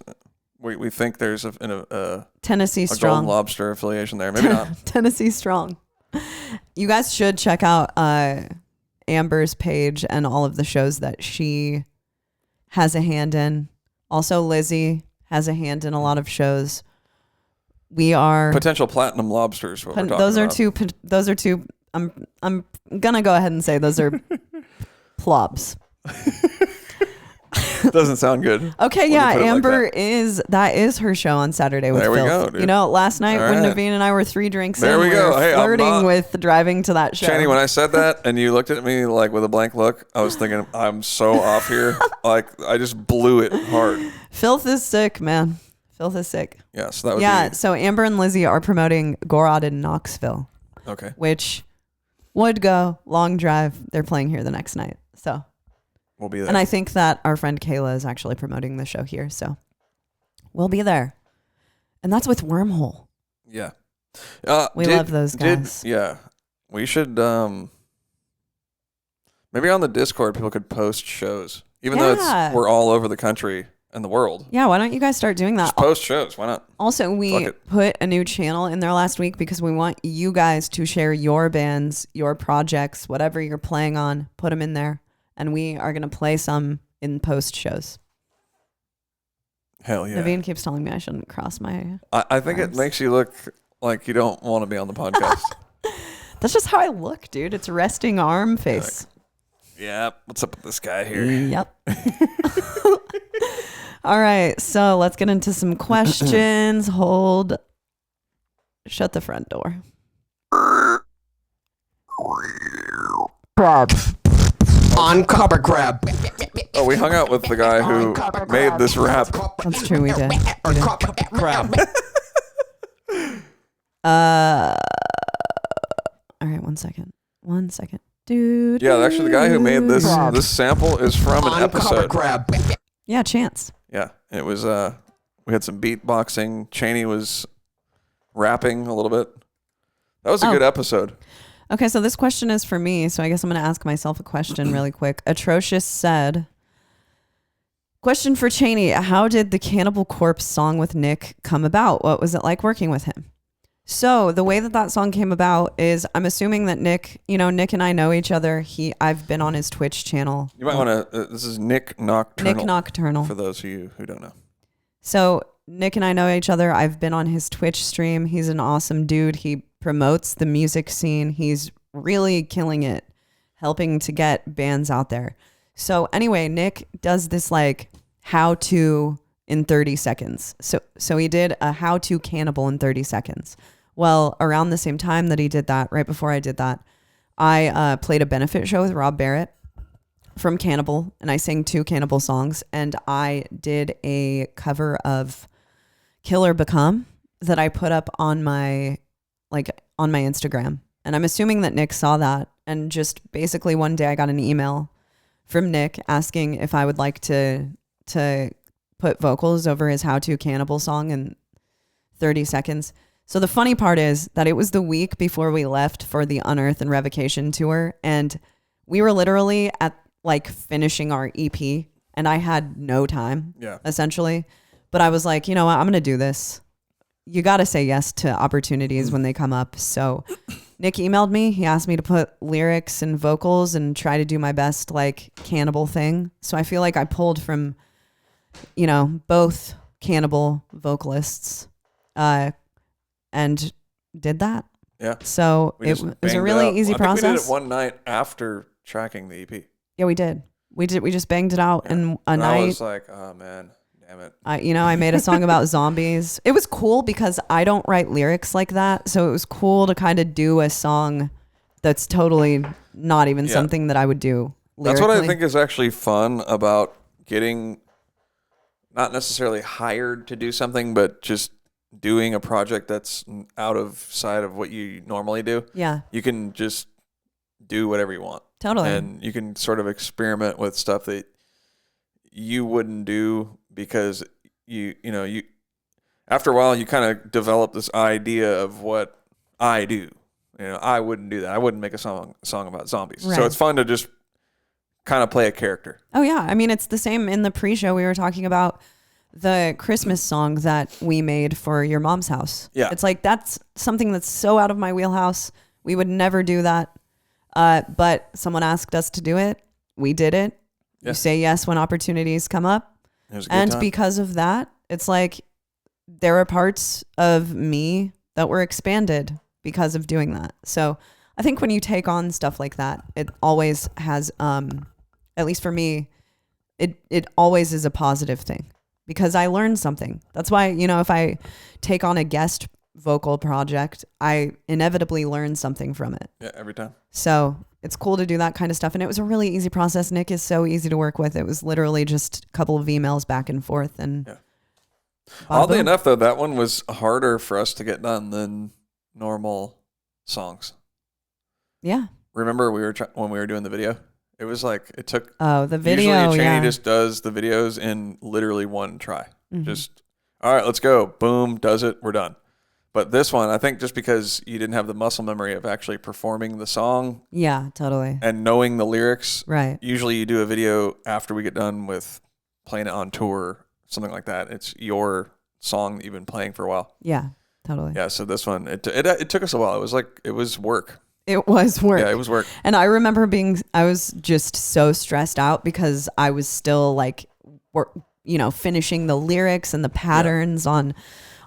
We think there's a Tennessee Golden Strong. Lobster affiliation there. Maybe not. Tennessee Strong. You guys should check out Amber's page and all of the shows that she has a hand in. Also, Lizzie has a hand in a lot of shows. We are Potential platinum lobsters. What we're talking those are about. those are two. I'm gonna go ahead and say those are plobs. Doesn't sound good. Okay, yeah, Amber is her show on Saturday with There we Filth. go, dude. You know, last night All when right. Naveen and I were 3 drinks There in, we go. were Hey, I'm flirting not- with driving to that show. Channy, when I said that and you looked at me like with a blank look, I was thinking I'm so off here. Like I just blew it hard. Filth is sick, man. Filth is sick. Yeah, so that would be So Amber and Lizzie are promoting Gorod in Knoxville, okay. which would go long drive. They're playing here the next night. So We'll be there. and I think that our friend Kayla is actually promoting the show here. So we'll be there. And that's with Wormhole. Yeah. We love those guys. Yeah. We should maybe on the Discord people could post shows. Even though we're all over the country and the world. Yeah, why don't you guys start doing that? Just post shows. Why not? Also, Fuck we it. put a new channel in there last week because we want you guys to share your bands, your projects, whatever you're playing on, put them in there. And we are going to play some in post shows. Hell yeah. Naveen keeps telling me I shouldn't cross my... I think it makes you look like you don't want to be on the podcast. That's just how I look, dude. It's resting arm face. Yeah. What's up with this guy here? Yep. All right. So let's get into some questions. Hold. Shut the front door. On KoperCrabb. Oh, we hung out with the guy who made this rap. That's true. We did. KoperCrabb. All right. 1 second. 1 second. Dude. Yeah, actually, the guy who made this sample is from an On episode. KoperCrabb. Yeah. Chance. Yeah, it was. We had some beatboxing. Chaney was rapping a little bit. That was a good episode. Okay, so this question is for me, so I guess I'm going to ask myself a question really quick. Atrocious said, question for Chaney, how did the Cannibal Corpse song with Nick come about? What was it like working with him? So the way that song came about is I'm assuming that Nick and I know each other. I've been on his Twitch channel. You might want to, this is Nick Nocturnal. Nick Nocturnal. For those of you who don't know. So Nick and I know each other. I've been on his Twitch stream. He's an awesome dude. He promotes the music scene. He's really killing it, helping to get bands out there. So anyway, Nick does this like how to in 30 seconds. So he did a how to Cannibal in 30 seconds. Well, around the same time that he did that, right before I did that, I played a benefit show with Rob Barrett from Cannibal, and I sang 2 Cannibal songs, and I did a cover of Killer Become that I put up on my Instagram. And I'm assuming that Nick saw that, and just basically one day I got an email from Nick asking if I would like to put vocals over his How to Cannibal song in 30 seconds. So the funny part is that it was the week before we left for the Unearth and Revocation tour, and we were literally at like finishing our EP, and I had no time, essentially. But I was like, you know what, I'm gonna do this. You got to say yes to opportunities when they come up. So Nick emailed me. He asked me to put lyrics and vocals and try to do my best like Cannibal thing. So I feel like I pulled from, you know, both Cannibal vocalists and did that. Yeah. So it was a really easy process. I think we did it one night after tracking the EP. Yeah, we did. We just banged it out in a night. I was like, oh man. Damn it. I made a song about zombies. It was cool because I don't write lyrics like that. So it was cool to kind of do a song that's totally not even something that I would do lyrically. That's what I think is actually fun about getting not necessarily hired to do something, but just doing a project that's out of sight of what you normally do. Yeah. You can just do whatever you want. Totally. And you can sort of experiment with stuff that you wouldn't do because you after a while you kind of develop this idea of what I do. You know, I wouldn't do that. I wouldn't make a song about zombies. Right. So it's fun to just kind of play a character. Oh yeah. I mean, it's the same in the pre-show. We were talking about the Christmas song that we made for your mom's house. Yeah. It's like, that's something that's so out of my wheelhouse. We would never do that. But someone asked us to do it. We did it. Yeah. You say yes when opportunities come up. It was a good And time. because of that, it's like there are parts of me that were expanded because of doing that. So I think when you take on stuff like that, it always has, at least for me, it always is a positive thing because I learned something. That's why, if I take on a guest vocal project, I inevitably learn something from it. Yeah, every time. So it's cool to do that kind of stuff. And it was a really easy process. Nick is so easy to work with. It was literally just a couple of emails back and forth. And oddly enough, though, that one was harder for us to get done than normal songs. Yeah. Remember when we were doing the video? It was like it took. Oh, the video. Usually, Cheney just does the videos in literally one try. Mm-hmm. Just all right, let's go. Boom, does it. We're done. But this one, I think, just because you didn't have the muscle memory of actually performing the song. Yeah, totally. And knowing the lyrics. Right. Usually, you do a video after we get done with playing it on tour, something like that. It's your song that you've been playing for a while. Yeah, totally. Yeah. So this one, it took us a while. It was work. It was work. Yeah, it was work. And I remember I was just so stressed out because I was still like, finishing the lyrics and the patterns on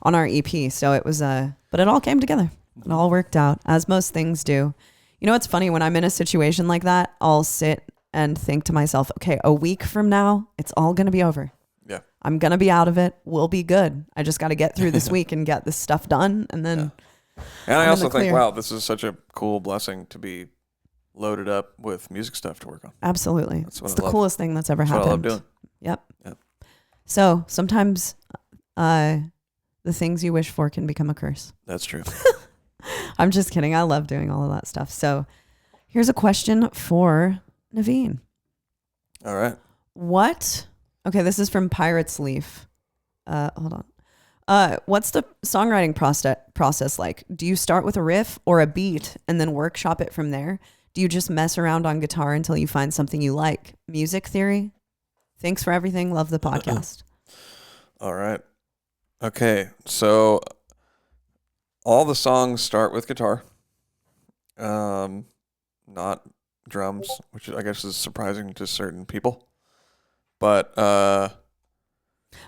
our EP. So it was but it all came together. It all worked out, as most things do. It's funny, when I'm in a situation like that, I'll sit and think to myself, okay, a week from now, it's all going to be over. Yeah. I'm going to be out of it. We'll be good. I just got to get through this week and get this stuff done. And then... Yeah. And I also think, wow, this is such a cool blessing to be loaded up with music stuff to work on. Absolutely. It's the coolest thing that's ever happened. What I love doing. Yep. So sometimes the things you wish for can become a curse. That's true. I'm just kidding. I love doing all of that stuff. So here's a question for Naveen. All right. Okay, this is from Pirates Leaf. Hold on. What's the songwriting process like? Do you start with a riff or a beat and then workshop it from there? Do you just mess around on guitar until you find something you like? Music theory? Thanks for everything. Love the podcast. All right. Okay. So all the songs start with guitar, not drums, which I guess is surprising to certain people. But well,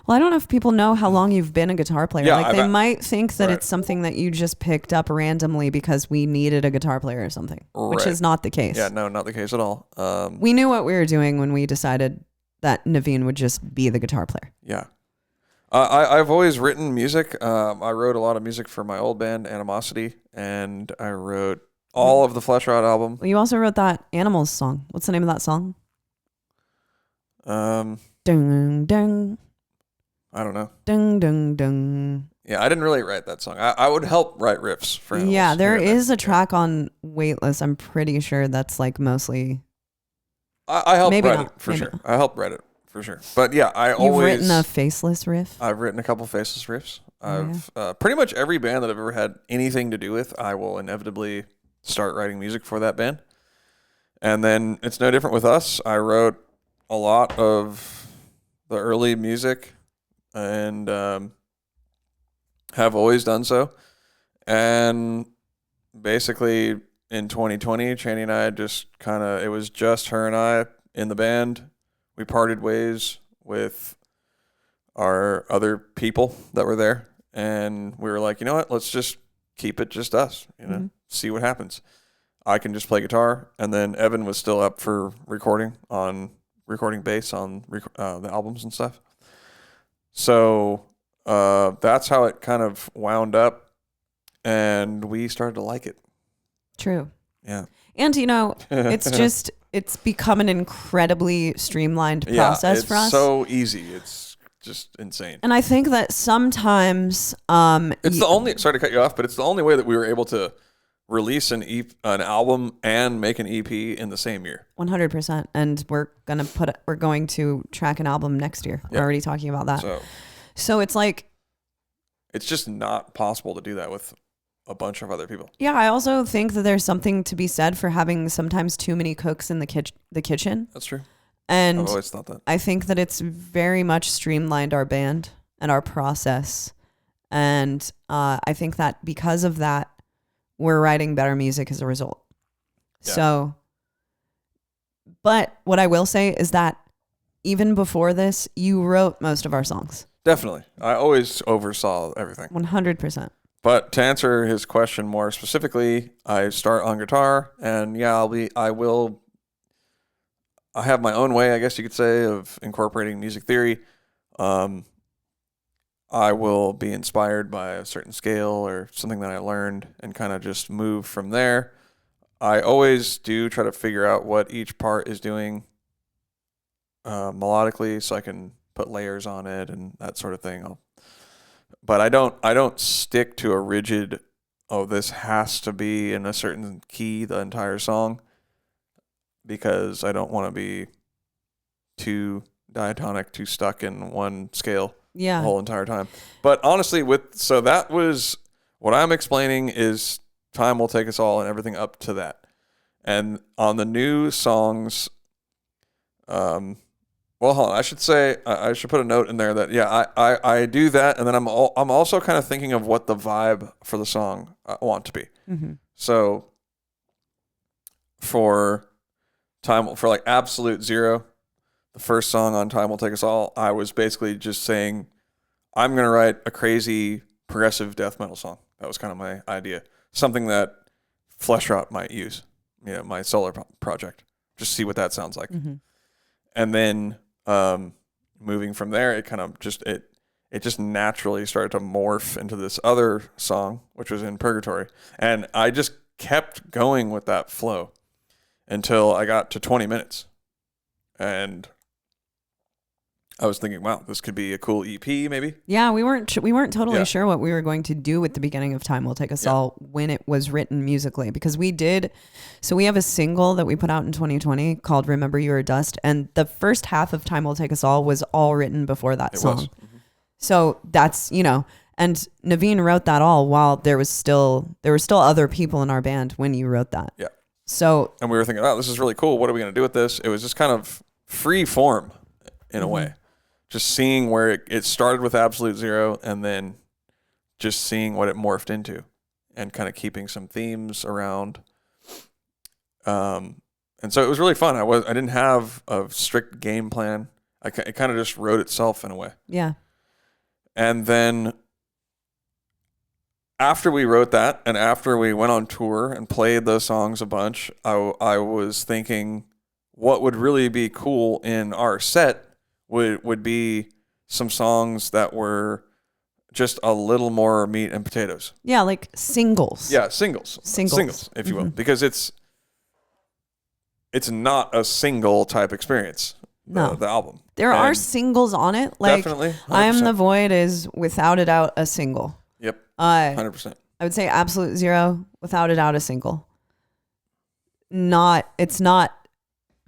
I don't know if people know how long you've been a guitar player. Yeah, they might think that right. it's something that you just picked up randomly because we needed a guitar player or something, which is not the case. Yeah, no, not the case at all. We knew what we were doing when we decided that Naveen would just be the guitar player. Yeah. I've always written music. I wrote a lot of music for my old band, Animosity, and I wrote all of the Flesh Rot album. Well, you also wrote that Animals song. What's the name of that song? Ding, ding. I don't know. Ding, ding, ding. Yeah, I didn't really write that song. I would help write riffs for Animals. Yeah, there is a track on Weightless. I'm pretty sure that's like mostly... I helped maybe write not, it for maybe sure. not. I helped write it for sure. But yeah, You've written a faceless riff? I've written a couple faceless riffs. I've pretty much every band that I've ever had anything to do with, I will inevitably start writing music for that band. And then it's no different with us. I wrote a lot of the early music and have always done so. And basically in 2020, Chaney and I just it was just her and I in the band. We parted ways with our other people that were there. And we were like, you know what, let's just keep it just us, see what happens. I can just play guitar. And then Evan was still up for recording bass on the albums and stuff. So that's how it kind of wound up. And we started to like it. True. Yeah. And, it's become an incredibly streamlined process for us. It's so easy. It's just insane. And I think that sometimes it's the only, sorry to cut you off, but it's the only way that we were able to release an album and make an EP in the same year. 100%. And we're going to track an album next year. We're already talking about that. So it's like, it's just not possible to do that with a bunch of other people. Yeah, I also think that there's something to be said for having sometimes too many cooks in the kitchen. That's true. And I've always thought that. I think that it's very much streamlined our band and our process. And I think that because of that, we're writing better music as a result. Yeah. So, but what I will say is that even before this, you wrote most of our songs. Definitely. I always oversaw everything. 100%. But to answer his question more specifically, I start on guitar, and I have my own way, I guess you could say, of incorporating music theory. I will be inspired by a certain scale or something that I learned and kind of just move from there. I always do try to figure out what each part is doing melodically, so I can put layers on it and that sort of thing. But I don't stick to a rigid, this has to be in a certain key the entire song, because I don't want to be too diatonic, too stuck in one scale the whole entire time. But honestly, so that was what I'm explaining is Time Will Take Us All and everything up to that. And on the new songs, well, hold on. I should say I should put a note in there that I do that, and then I'm also kind of thinking of what the vibe for the song I want to be. Mm-hmm. So for like Absolute Zero, the first song on Time Will Take Us All, I was basically just saying I'm gonna write a crazy progressive death metal song. That was kind of my idea, something that Fleshrot might use, my solo project. Just see what that sounds like, and then. Moving from there, it kind of just naturally started to morph into this other song, which was In Purgatory, and I just kept going with that flow until I got to 20 minutes, and I was thinking, wow, this could be a cool EP, maybe. Yeah, we weren't totally sure what we were going to do with the beginning of Time Will Take Us All when it was written musically, because we have a single that we put out in 2020 called Remember You Are Dust, and the first half of Time Will Take Us All was all written before that song. So that's, and Naveen wrote that all while there were still other people in our band when you wrote that. Yeah. So, and we were thinking, oh, this is really cool. What are we going to do with this? It was just kind of free form in a way. Just seeing where it started with Absolute Zero and then just seeing what it morphed into and kind of keeping some themes around. And so it was really fun. I didn't have a strict game plan. It kind of just wrote itself in a way. Yeah. And then after we wrote that and after we went on tour and played those songs a bunch, I was thinking what would really be cool in our set would be some songs that were just a little more meat and potatoes. Yeah, like singles. Yeah, singles, if you will, because it's not a single type experience. No, the album. There are singles on it. Like definitely, 100%. I Am the Void is without a doubt a single. Yep, 100%. I would say Absolute Zero, without a doubt, a single. It's not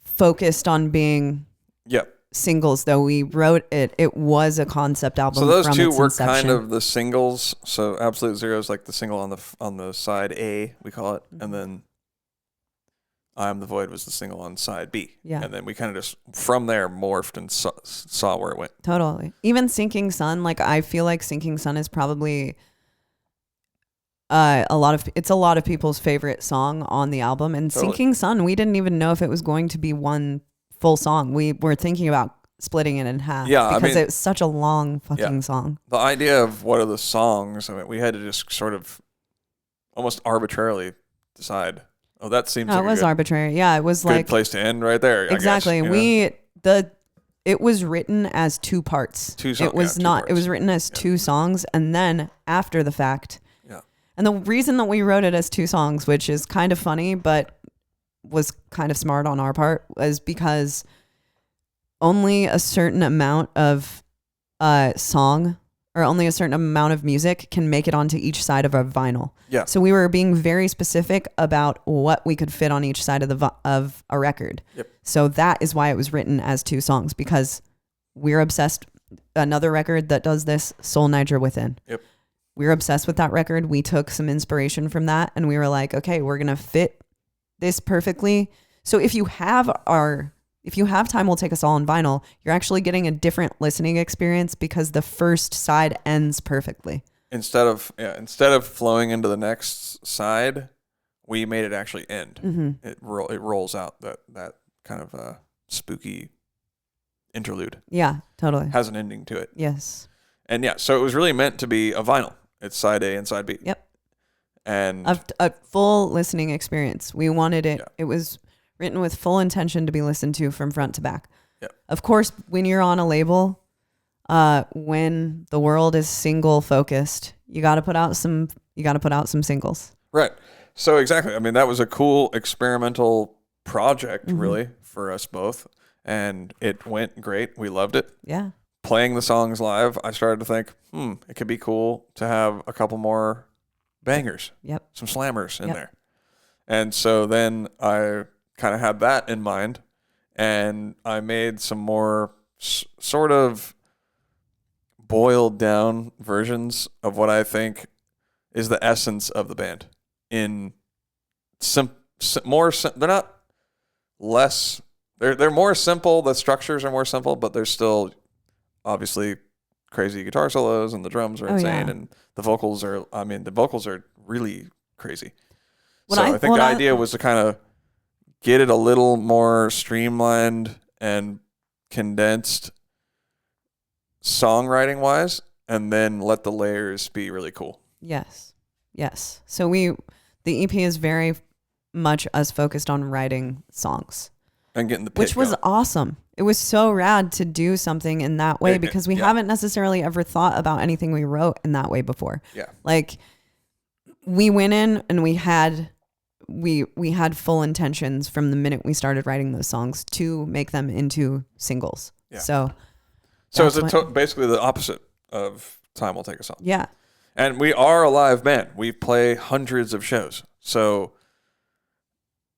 focused on being. Yep. singles, though. We wrote it. It was a concept album. So those from two its were inception. kind of the singles. So Absolute Zero is like the single on the side A, we call it, and then I Am the Void was the single on side B. Yeah. And then we kind of just from there morphed and saw where it went. Totally. Even Sinking Sun, like I feel like Sinking Sun is probably a lot of people's favorite song on the album. And Totally. Sinking Sun, we didn't even know if it was going to be one full song. We were thinking about splitting it in half. Yeah, because it was such a long fucking song. The idea of what are the songs, I mean, we had to just sort of almost arbitrarily decide. Oh, that seems like it was arbitrary. Yeah, it was good like place to end right there. exactly. I guess, It was written as two parts. It was not. It was written as two songs, and then after the fact. Yeah. And the reason that we wrote it as two songs, which is kind of funny, but was kind of smart on our part, was because only a certain amount of song or only a certain amount of music can make it onto each side of a vinyl. Yeah. So we were being very specific about what we could fit on each side of a record. Yep. So that is why it was written as two songs, because we're obsessed. Another record that does this, Soul Niger Within. Yep. We're obsessed with that record. We took some inspiration from that and we were like, okay, we're going to fit this perfectly. So if you have Time Will Take Us All on vinyl, you're actually getting a different listening experience because the first side ends perfectly. Instead of flowing into the next side, we made it actually end. Mm-hmm. It rolls out that kind of spooky interlude. Yeah, totally. Has an ending to it. Yes. And yeah, so it was really meant to be a vinyl. It's side A and side B. Yep. And A full listening experience. We wanted it. Yeah. It was written with full intention to be listened to from front to back. Yeah. Of course, when you're on a label, when the world is single focused, you got to put out some singles. right. So exactly. I mean, that was a cool experimental project, Mm-hmm. really, for us both. And it went great. We loved it. Yeah. Playing the songs live, I started to think, it could be cool to have a couple more bangers, Yep. some slammers in Yep. there. And so then I kind of had that in mind, and I made some more sort of boiled down versions of what I think is the essence of the band. In they're not less. They're more simple. The structures are more simple, but there's still obviously crazy guitar solos, and the drums are insane, and the vocals are. I mean, the vocals are really crazy. I think the idea was to kind of get it a little more streamlined and condensed songwriting wise, and then let the layers be really cool. Yes. Yes. So the EP is very much us focused on writing songs. And getting the pitch Which was going. awesome. It was so rad to do something in that way because we haven't necessarily ever thought about anything we wrote in that way before. Yeah. Like we went in and we had full intentions from the minute we started writing those songs to make them into singles. Yeah. So it's basically the opposite of Time Will Take Us All. Yeah. And we are a live band. We play hundreds of shows. So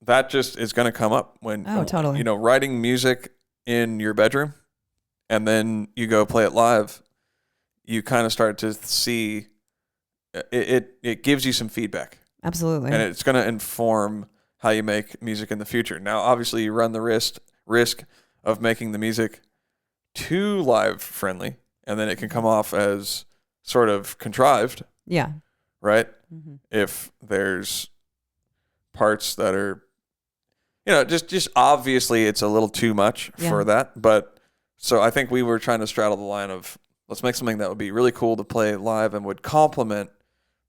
that just is going to come up when, totally. Writing music in your bedroom and then you go play it live, you kind of start to see it gives you some feedback. Absolutely. And it's going to inform how you make music in the future. Now, obviously, you run the risk of making the music too live friendly, and then it can come off as sort of contrived. Yeah. Right? Mm-hmm. If there's parts that are, just obviously it's a little too much for that. But so I think we were trying to straddle the line of let's make something that would be really cool to play live and would complement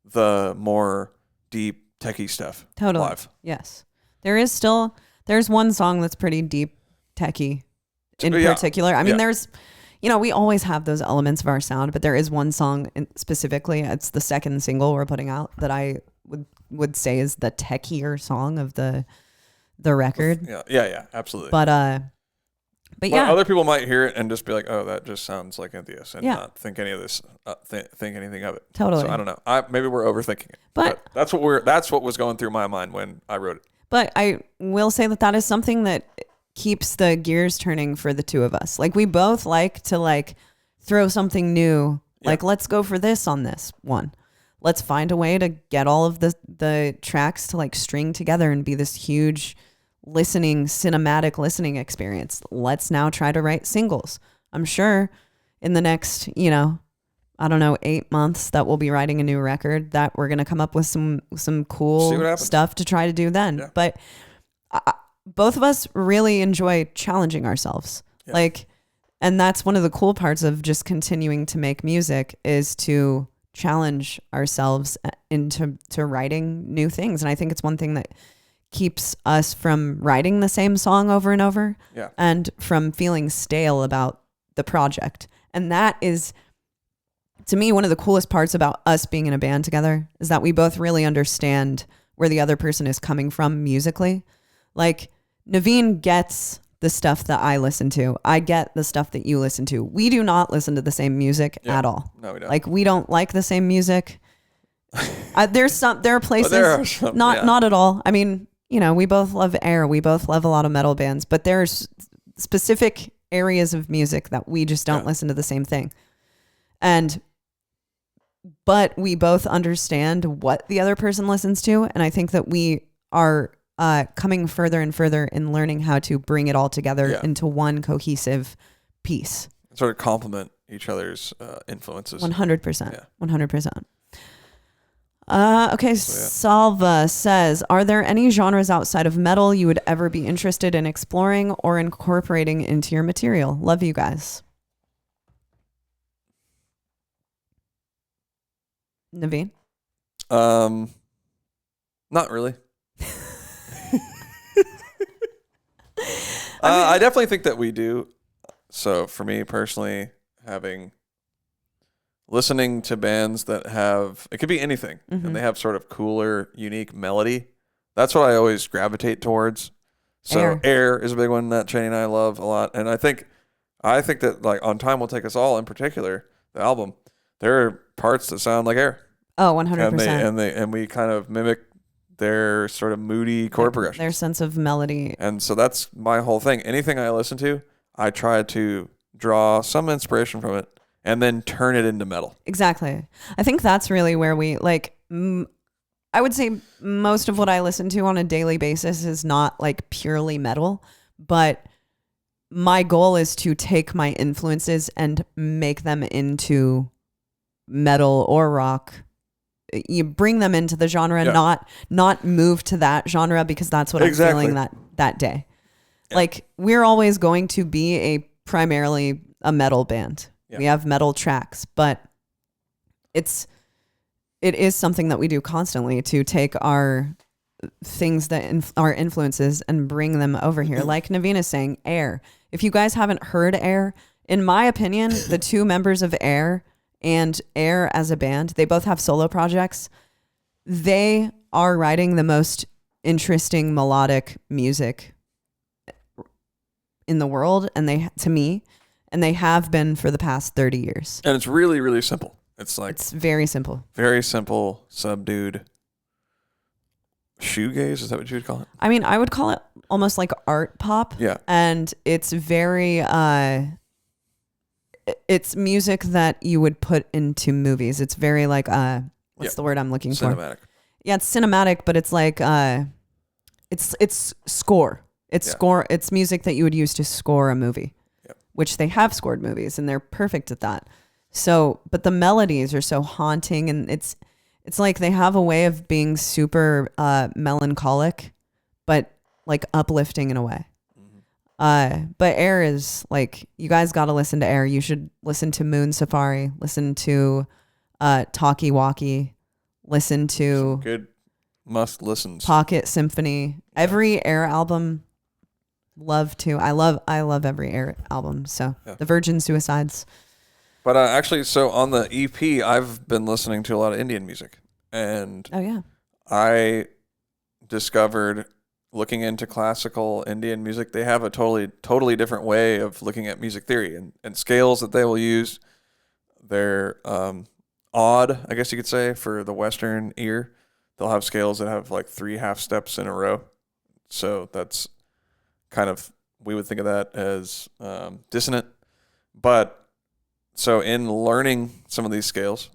the more deep techie stuff. Totally. Live. Yes. There's one song that's pretty deep techie in particular. I mean, there's, we always have those elements of our sound, but there is one song specifically, it's the second single we're putting out that I would say is the techier song of the record. Yeah, absolutely. But yeah. Other people might hear it and just be like, "Oh, that just sounds like ENTHEOS," and not think any of this, think anything of it. Totally. So I don't know. Maybe we're overthinking it. But that's what was going through my mind when I wrote it. But I will say that is something that keeps the gears turning for the two of us. Like we both like to like throw something new. Like let's go for this on this one. Let's find a way to get all of the tracks to like string together and be this huge cinematic listening experience. Let's now try to write singles. I'm sure in the next, 8 months that we'll be writing a new record that we're going to come up with some cool stuff to try to do then. Yeah. But both of us really enjoy challenging ourselves. Yeah. And that's one of the cool parts of just continuing to make music is to challenge ourselves into writing new things. And I think it's one thing that keeps us from writing the same song over and over and from feeling stale about the project. And that is, to me, one of the coolest parts about us being in a band together is that we both really understand where the other person is coming from musically. Like Naveen gets the stuff that I listen to. I get the stuff that you listen to. We do not listen to the same music at all. No, we don't. Like we don't like the same music. There are places, not at all. I mean, we both love Air. We both love a lot of metal bands, but there's specific areas of music that we just don't listen to the same thing. But we both understand what the other person listens to. And I think that we are coming further and further in learning how to bring it all together into one cohesive piece. Sort of complement each other's influences. 100%. Yeah. 100%. Okay, Salva says, are there any genres outside of metal you would ever be interested in exploring or incorporating into your material? Love you guys. Naveen? Not really. I definitely think that we do. So for me personally, listening to bands that have, it could be anything, and they have sort of cooler, unique melody. That's what I always gravitate towards. So Air is a big one that Cheney and I love a lot. And I think that like On Time Will Take Us All in particular, the album, there are parts that sound like Air. Oh, 100%. And we kind of mimic their sort of moody chord progression. Their sense of melody. And so that's my whole thing. Anything I listen to, I try to draw some inspiration from it and then turn it into metal. Exactly. I think that's really where we I would say most of what I listen to on a daily basis is not like purely metal, but my goal is to take my influences and make them into metal or rock. You bring them into the genre, not move to that genre because that's what I'm feeling that day. Yeah. Like we're always going to be primarily a metal band. Yeah. We have metal tracks, but it is something that we do constantly to take our things that our influences and bring them over here. Like Naveen is saying, Air. If you guys haven't heard Air, in my opinion, the two members of Air and Air as a band, they both have solo projects. They are writing the most interesting melodic music in the world, and they have been for the past 30 years. And it's really, really simple. It's very simple. Very simple, subdued shoegaze. Is that what you would call it? I mean, I would call it almost like art pop. Yeah. And it's very it's music that you would put into movies. It's very like what's the word I'm looking for? Cinematic. Yeah, it's cinematic, but it's like it's score. It's score. It's music that you would use to score a movie, which they have scored movies, and they're perfect at that. So, but the melodies are so haunting, and it's like they have a way of being super melancholic, but like uplifting in a way. But Air is like, you guys got to listen to Air. You should listen to Moon Safari, listen to Talkie Walkie, listen to some good must listens. Pocket Symphony. Every Air album, love to. I love every Air album. So the Virgin Suicides. But actually, so on the EP, I've been listening to a lot of Indian music, and I discovered, looking into classical Indian music, they have a totally different way of looking at music theory and scales that they will use. They're odd, I guess you could say, for the Western ear. They'll have scales that have like 3 half steps in a row. So that's kind of we would think of that as dissonant. But so in learning some of these scales,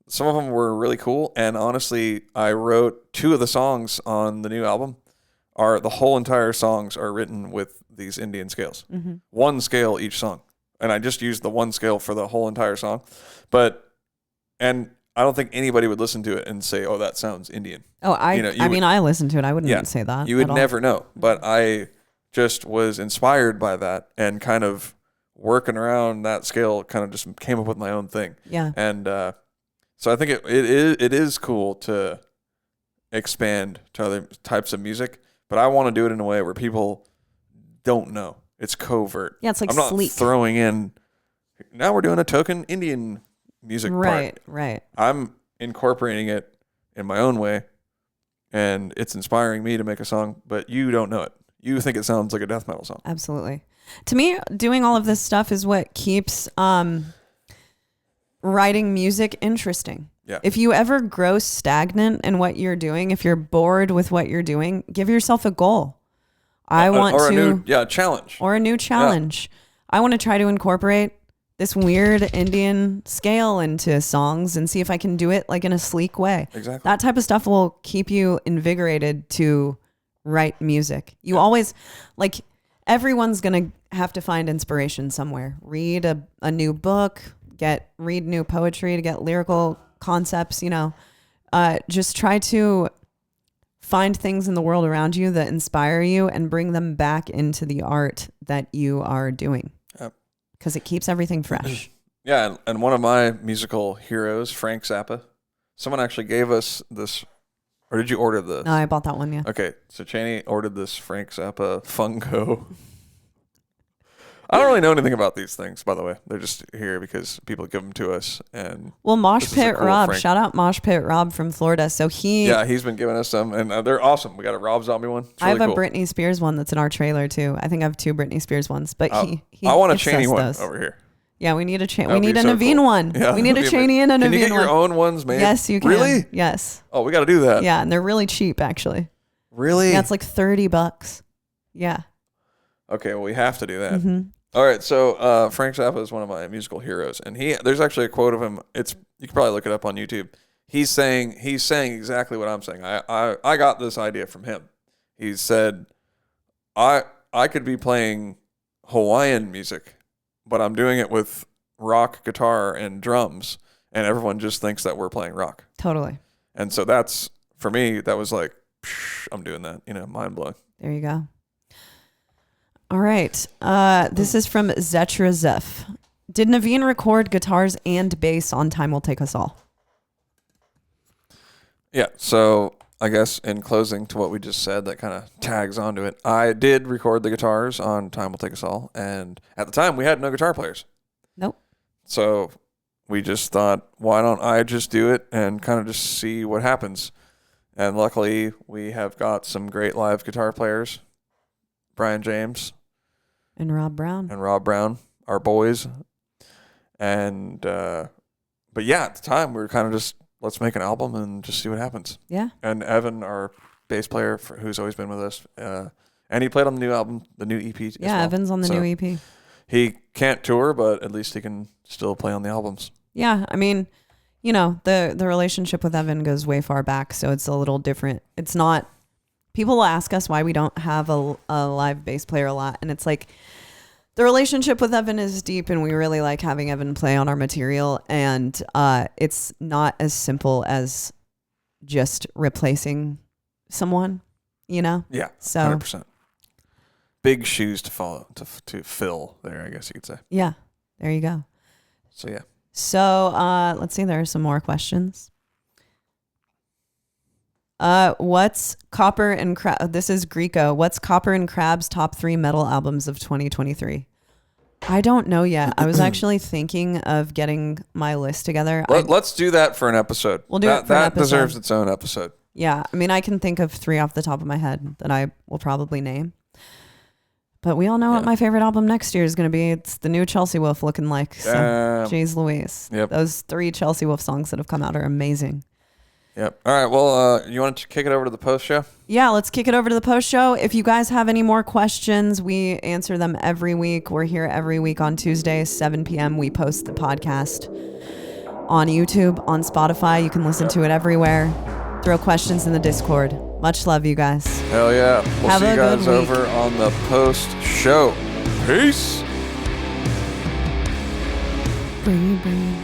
some of them were really cool. And honestly, I wrote 2 of the songs on the new album. The whole entire songs are written with these Indian scales. Mm-hmm. 1 scale each song. And I just used the 1 scale for the whole entire song. And I don't think anybody would listen to it and say, "Oh, that sounds Indian." Oh, I listened to it. I wouldn't say that. You would never know. But I just was inspired by that and kind of working around that scale, kind of just came up with my own thing. Yeah. And so I think it is cool to expand to other types of music, but I want to do it in a way where people don't know. It's covert. Yeah, it's like I'm not sleek. throwing in, now we're doing a token Indian music part. Right. I'm incorporating it in my own way, and it's inspiring me to make a song, but you don't know it. You think it sounds like a death metal song. Absolutely. To me, doing all of this stuff is what keeps writing music interesting. Yeah. If you ever grow stagnant in what you're doing, if you're bored with what you're doing, give yourself a goal. A new challenge. Or a new challenge. Yeah. I want to try to incorporate this weird Indian scale into songs and see if I can do it like in a sleek way. Exactly. That type of stuff will keep you invigorated to write music. You always, like, everyone's going to have to find inspiration somewhere. Read a new book, read new poetry to get lyrical concepts, just try to find things in the world around you that inspire you and bring them back into the art that you are doing. Because it keeps everything fresh. Yeah, and one of my musical heroes, Frank Zappa, someone actually gave us this, or did you order this? No, I bought that one, yeah. Okay, so Cheney ordered this Frank Zappa Funko. I don't really know anything about these things, by the way. They're just here because people give them to us. And Mosh Pit Rob, shout out Mosh Pit Rob from Florida. So he's been giving us some, and they're awesome. We got a Rob Zombie one. I have a Britney Spears one that's in our trailer too. I think I have 2 Britney Spears ones, but I want a Cheney one over here. Yeah, we need a we need a Naveen one. Yeah, we need a Cheney and a Naveen one. Can you get your own ones made? Yes, you can. Really? Yes. Oh, we got to do that. Yeah, and they're really cheap, actually. Really? Yeah, it's like $30. Yeah. Okay, well, we have to do that. Mm-hmm. All right, so Frank Zappa is one of my musical heroes, and there's actually a quote of him. You can probably look it up on YouTube. He's saying exactly what I'm saying. I got this idea from him. He said, I could be playing Hawaiian music, but I'm doing it with rock guitar and drums, and everyone just thinks that we're playing rock. Totally. And so that's, for me, that was like, I'm doing that, mind blowing. There you go. All right. This is from Zetra Zeph. Did Naveen record guitars and bass on Time Will Take Us All? Yeah. So I guess in closing to what we just said, that kind of tags onto it. I did record the guitars on Time Will Take Us All. And at the time, we had no guitar players. Nope. So we just thought, why don't I just do it and kind of just see what happens? And luckily, we have got some great live guitar players. Brian James. And Rob Brown, our boys. And, but yeah, at the time we were kind of just, let's make an album and just see what happens. Yeah. And Evan, our bass player, who's always been with us, and he played on the new album, the new EP. Yeah, well. Evan's on the new EP. He can't tour, but at least he can still play on the albums. Yeah, I mean, the relationship with Evan goes way far back, so it's a little different. It's not. People will ask us why we don't have a live bass player a lot. And it's like, the relationship with Evan is deep and we really like having Evan play on our material. And it's not as simple as just replacing someone, Yeah. So 100%. Big shoes to follow, to fill there, I guess you could say. Yeah. There you go. So, yeah. So let's see. There are some more questions. What's Copper and Crab? This is Greco. What's Copper and Crabb's top 3 metal albums of 2023? I don't know yet. I was actually thinking of getting my list together. Let's do that for an episode. We'll do it for an episode. That deserves its own episode. Yeah. I mean, I can think of 3 off the top of my head that I will probably name. But we all know what my favorite album next year is going to be. It's the new Chelsea Wolf looking like. So, Jeez Louise. Yep. Those 3 Chelsea Wolf songs that have come out are amazing. Yep. All right. Well, you want to kick it over to the post show? Yeah, let's kick it over to the post show. If you guys have any more questions, we answer them every week. We're here every week on Tuesdays, 7 p.m. We post the podcast on YouTube, on Spotify. You can listen to it everywhere. Throw questions in the Discord. Much love, you guys. Hell yeah. We'll Have see a you good guys week. over on the post show. Peace. Breathe, breathe.